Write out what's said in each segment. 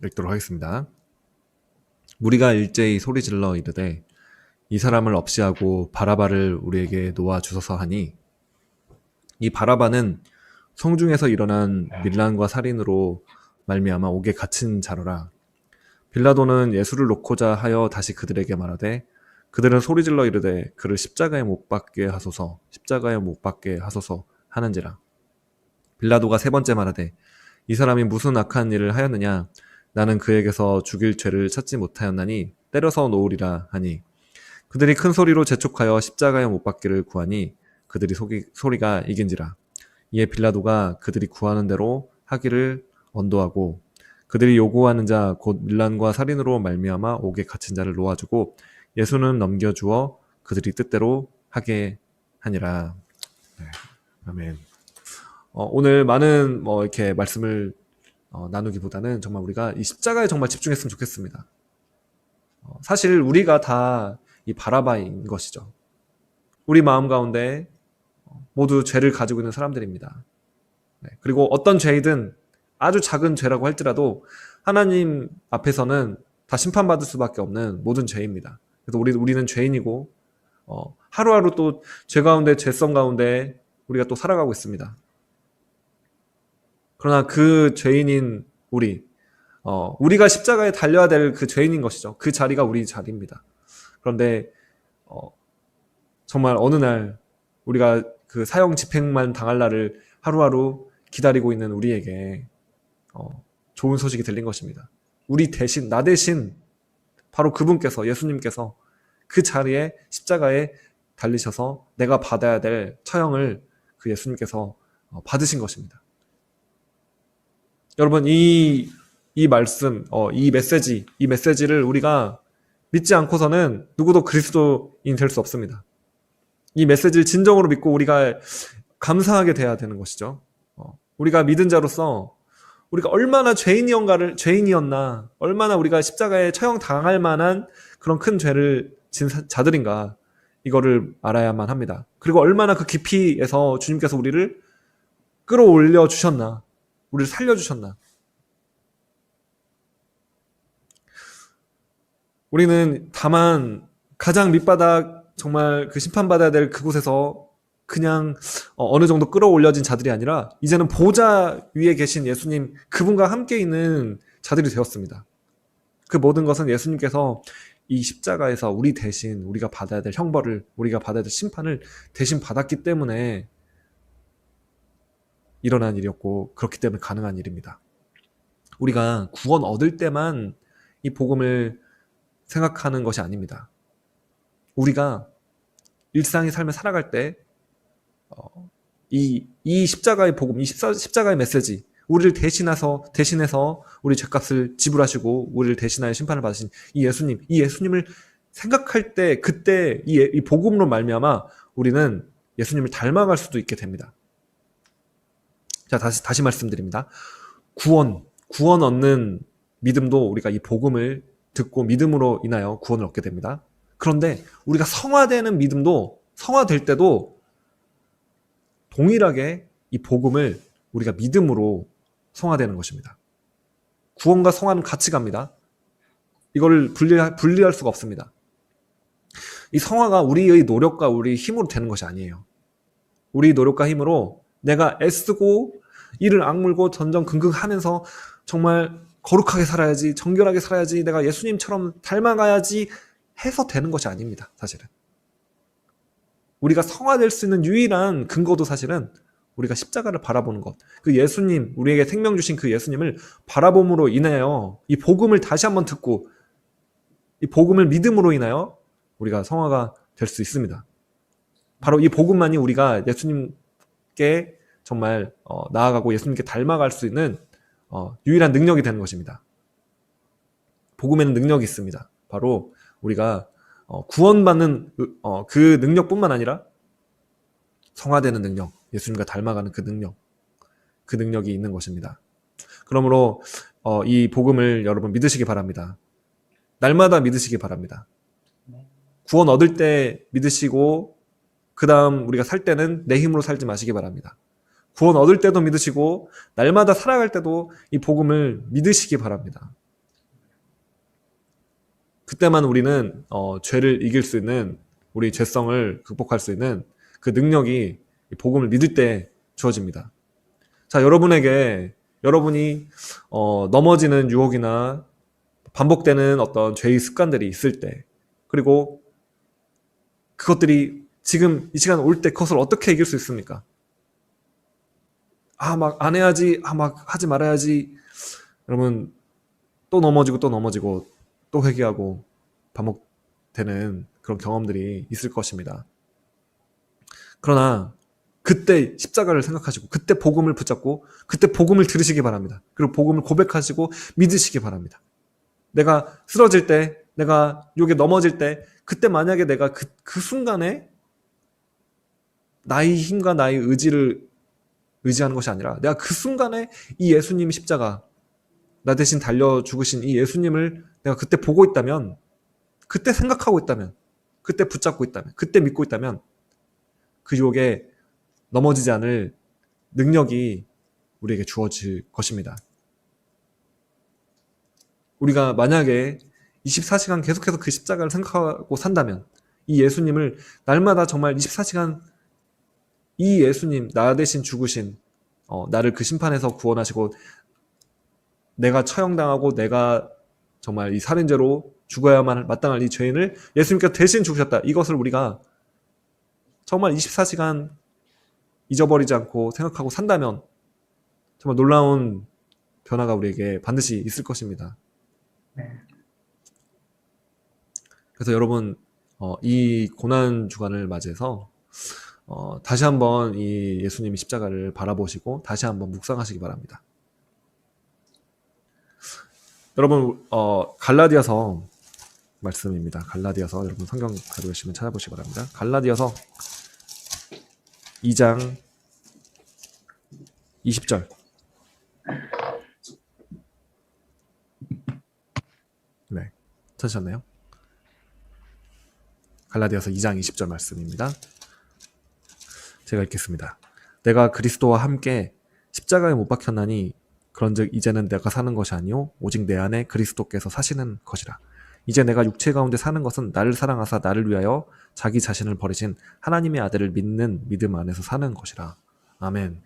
읽도록 하겠습니다. 우리가 일제히 소리질러 이르되 이 사람을 없이하고 바라바를 우리에게 놓아 주소서 하니, 이 바라바는 성중에서 일어난 밀란과 살인으로 말미암아 옥에 갇힌 자로라. 빌라도는 예수를 놓고자 하여 다시 그들에게 말하되, 그들은 소리질러 이르되 그를 십자가에 못 박게 하소서, 십자가에 못 박게 하소서 하는지라. 빌라도가 세 번째 말하되, 이 사람이 무슨 악한 일을 하였느냐? 나는 그에게서 죽일 죄를 찾지 못하였나니 때려서 놓으리라 하니, 그들이 큰 소리로 재촉하여 십자가에 못 박기를 구하니 그들이 소리가 이긴지라. 이에 빌라도가 그들이 구하는 대로 하기를 언도하고, 그들이 요구하는 자 곧 밀란과 살인으로 말미암아 옥에 갇힌 자를 놓아주고 예수는 넘겨주어 그들이 뜻대로 하게 하니라. 네, 아멘. 오늘 많은 이렇게 말씀을 나누기보다는 정말 우리가 이 십자가에 정말 집중했으면 좋겠습니다. 사실 우리가 다 이 바라바인 것이죠. 우리 마음 가운데 모두 죄를 가지고 있는 사람들입니다. 네, 그리고 어떤 죄이든 아주 작은 죄라고 할지라도 하나님 앞에서는 다 심판받을 수밖에 없는 모든 죄입니다. 그래서 우리는 죄인이고 하루하루 또 죄 가운데, 죄성 가운데 우리가 또 살아가고 있습니다. 그러나 그 죄인인 우리가 십자가에 달려야 될 그 죄인인 것이죠. 그 자리가 우리 자리입니다. 그런데 정말 어느 날 우리가 그 사형 집행만 당할 날을 하루하루 기다리고 있는 우리에게 좋은 소식이 들린 것입니다. 우리 대신, 나 대신 바로 그분께서, 예수님께서 그 자리에 십자가에 달리셔서 내가 받아야 될 처형을 그 예수님께서 받으신 것입니다. 여러분, 이 말씀, 이 메시지를 우리가 믿지 않고서는 누구도 그리스도인 될 수 없습니다. 이 메시지를 진정으로 믿고 우리가 감사하게 돼야 되는 것이죠. 우리가 믿은 자로서 우리가 얼마나 죄인이었나, 얼마나 우리가 십자가에 처형당할 만한 그런 큰 죄를 진 자들인가, 이거를 알아야만 합니다. 그리고 얼마나 그 깊이에서 주님께서 우리를 끌어올려 주셨나, 우리를 살려주셨나. 우리는 다만 가장 밑바닥, 정말 그 심판받아야 될 그곳에서 그냥 어느 정도 끌어올려진 자들이 아니라 이제는 보좌 위에 계신 예수님, 그분과 함께 있는 자들이 되었습니다. 그 모든 것은 예수님께서 이 십자가에서 우리 대신 우리가 받아야 될 형벌을, 우리가 받아야 될 심판을 대신 받았기 때문에 일어난 일이었고, 그렇기 때문에 가능한 일입니다. 우리가 구원 얻을 때만 이 복음을 생각하는 것이 아닙니다. 우리가 일상의 삶을 살아갈 때 이 십자가의 복음, 이 십자가의 메시지, 우리를 대신해서 우리 죄값을 지불하시고 우리를 대신하여 심판을 받으신 이 예수님을 생각할 때, 그때 이 복음으로 말미암아 우리는 예수님을 닮아갈 수도 있게 됩니다. 자, 다시 말씀드립니다. 구원 얻는 믿음도 우리가 이 복음을 듣고 믿음으로 인하여 구원을 얻게 됩니다. 그런데 우리가 성화되는 믿음도, 성화될 때도 동일하게 이 복음을 우리가 믿음으로 성화되는 것입니다. 구원과 성화는 같이 갑니다. 이걸 분리할 수가 없습니다. 이 성화가 우리의 노력과 우리 힘으로 되는 것이 아니에요. 우리 노력과 힘으로 내가 애쓰고 이를 악물고 전전긍긍하면서 정말 거룩하게 살아야지, 정결하게 살아야지, 내가 예수님처럼 닮아가야지 해서 되는 것이 아닙니다. 사실은 우리가 성화될 수 있는 유일한 근거도 사실은 우리가 십자가를 바라보는 것, 그 예수님, 우리에게 생명 주신 그 예수님을 바라봄으로 인하여 이 복음을 다시 한번 듣고 이 복음을 믿음으로 인하여 우리가 성화가 될 수 있습니다. 바로 이 복음만이 우리가 예수님께 정말 나아가고 예수님께 닮아갈 수 있는 유일한 능력이 되는 것입니다. 복음에는 능력이 있습니다. 바로 우리가 구원받는 그 능력뿐만 아니라 성화되는 능력, 예수님과 닮아가는 그 능력이 있는 것입니다. 그러므로 이 복음을 여러분 믿으시기 바랍니다. 날마다 믿으시기 바랍니다. 구원 얻을 때 믿으시고 그 다음 우리가 살 때는 내 힘으로 살지 마시기 바랍니다. 구원 얻을 때도 믿으시고 날마다 살아갈 때도 이 복음을 믿으시기 바랍니다. 그때만 우리는 죄를 이길 수 있는, 우리 죄성을 극복할 수 있는 그 능력이 복음을 믿을 때 주어집니다. 자, 여러분이 넘어지는 유혹이나 반복되는 어떤 죄의 습관들이 있을 때, 그리고 그것들이 지금 이 시간 올 때 그것을 어떻게 이길 수 있습니까? 막 안 해야지, 막 하지 말아야지. 여러분, 또 넘어지고 또 회개하고 반복되는 그런 경험들이 있을 것입니다. 그러나 그때 십자가를 생각하시고, 그때 복음을 붙잡고, 그때 복음을 들으시기 바랍니다. 그리고 복음을 고백하시고 믿으시기 바랍니다. 내가 쓰러질 때, 내가 여기 넘어질 때, 그때 만약에 내가 그 순간에 나의 힘과 나의 의지를 의지하는 것이 아니라, 내가 그 순간에 이 예수님 십자가, 나 대신 달려 죽으신 이 예수님을 내가 그때 보고 있다면, 그때 생각하고 있다면, 그때 붙잡고 있다면, 그때 믿고 있다면, 그 유혹에 넘어지지 않을 능력이 우리에게 주어질 것입니다. 우리가 만약에 24시간 계속해서 그 십자가를 생각하고 산다면, 이 예수님을 날마다 정말 24시간 이 예수님, 나 대신 죽으신, 나를 그 심판에서 구원하시고 내가 처형당하고 내가 정말 이 살인죄로 죽어야만 마땅할 이 죄인을 예수님께서 대신 죽으셨다. 이것을 우리가 정말 24시간 잊어버리지 않고 생각하고 산다면 정말 놀라운 변화가 우리에게 반드시 있을 것입니다. 그래서 여러분, 이 고난 주간을 맞이해서 다시 한번 이 예수님의 십자가를 바라보시고 다시 한번 묵상하시기 바랍니다. 여러분, 갈라디아서 말씀입니다. 갈라디아서, 여러분 성경 가지고 계시면 찾아보시기 바랍니다. 갈라디아서 2장 20절. 네, 찾으셨나요? 갈라디아서 2장 20절 말씀입니다. 제가 읽겠습니다. 내가 그리스도와 함께 십자가에 못 박혔나니 그런즉 이제는 내가 사는 것이 아니요 오직 내 안에 그리스도께서 사시는 것이라. 이제 내가 육체 가운데 사는 것은 나를 사랑하사 나를 위하여 자기 자신을 버리신 하나님의 아들을 믿는 믿음 안에서 사는 것이라. 아멘.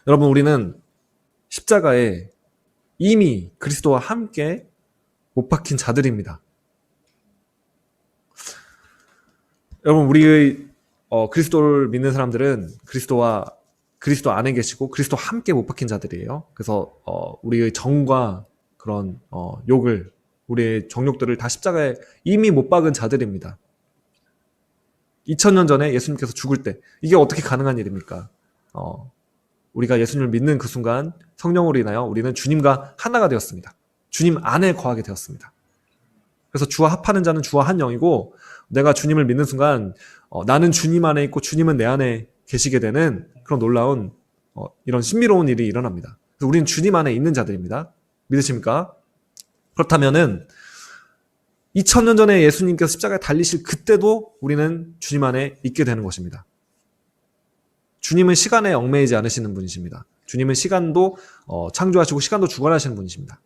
여러분, 우리는 십자가에 이미 그리스도와 함께 못 박힌 자들입니다. 여러분, 우리의 그리스도를 믿는 사람들은 그리스도 안에 계시고 그리스도와 함께 못 박힌 자들이에요. 그래서 우리의 정과 그런 욕을, 우리의 정욕들을 다 십자가에 이미 못 박은 자들입니다. 2000년 전에 예수님께서 죽을 때 이게 어떻게 가능한 일입니까? 우리가 예수님을 믿는 그 순간 성령으로 인하여 우리는 주님과 하나가 되었습니다. 주님 안에 거하게 되었습니다. 그래서 주와 합하는 자는 주와 한 영이고, 내가 주님을 믿는 순간 나는 주님 안에 있고 주님은 내 안에 계시게 되는 그런 놀라운 이런 신비로운 일이 일어납니다. 그래서 우리는 주님 안에 있는 자들입니다. 믿으십니까? 그렇다면은 2000년 전에 예수님께서 십자가에 달리실 그때도 우리는 주님 안에 있게 되는 것입니다. 주님은 시간에 얽매이지 않으시는 분이십니다. 주님은 시간도 창조하시고 시간도 주관하시는 분이십니다.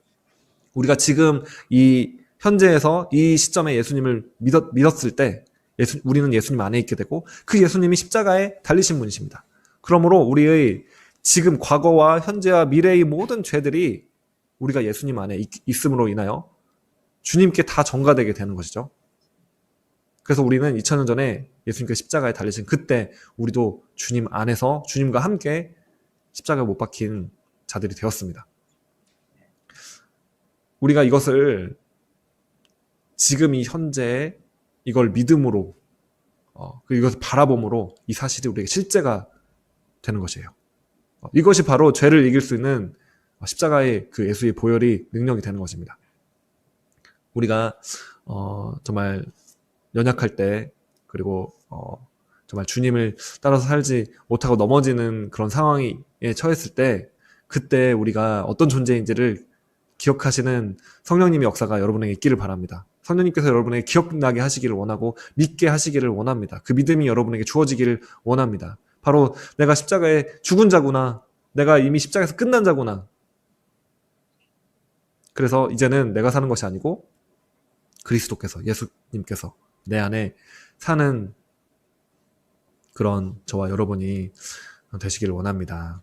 우리가 지금 이 현재에서 이 시점에 예수님을 믿었을 때 우리는 예수님 안에 있게 되고, 그 예수님이 십자가에 달리신 분이십니다. 그러므로 우리의 지금 과거와 현재와 미래의 모든 죄들이 우리가 예수님 안에 있음으로 인하여 주님께 다 전가되게 되는 것이죠. 그래서 우리는 2000년 전에 예수님께서 십자가에 달리신 그때 우리도 주님 안에서 주님과 함께 십자가에 못 박힌 자들이 되었습니다. 우리가 이것을 지금 이 현재에 이걸 믿음으로 이것을 바라봄으로 이 사실이 우리에게 실제가 되는 것이에요. 이것이 바로 죄를 이길 수 있는 십자가의 그 예수의 보혈이 능력이 되는 것입니다. 우리가 정말 연약할 때, 그리고 정말 주님을 따라서 살지 못하고 넘어지는 그런 상황에 처했을 때, 그때 우리가 어떤 존재인지를 기억하시는 성령님의 역사가 여러분에게 있기를 바랍니다. 성령님께서 여러분에게 기억나게 하시기를 원하고 믿게 하시기를 원합니다. 그 믿음이 여러분에게 주어지기를 원합니다. 바로 내가 십자가에 죽은 자구나, 내가 이미 십자가에서 끝난 자구나. 그래서 이제는 내가 사는 것이 아니고 그리스도께서, 예수님께서 내 안에 사는 그런 저와 여러분이 되시길 원합니다.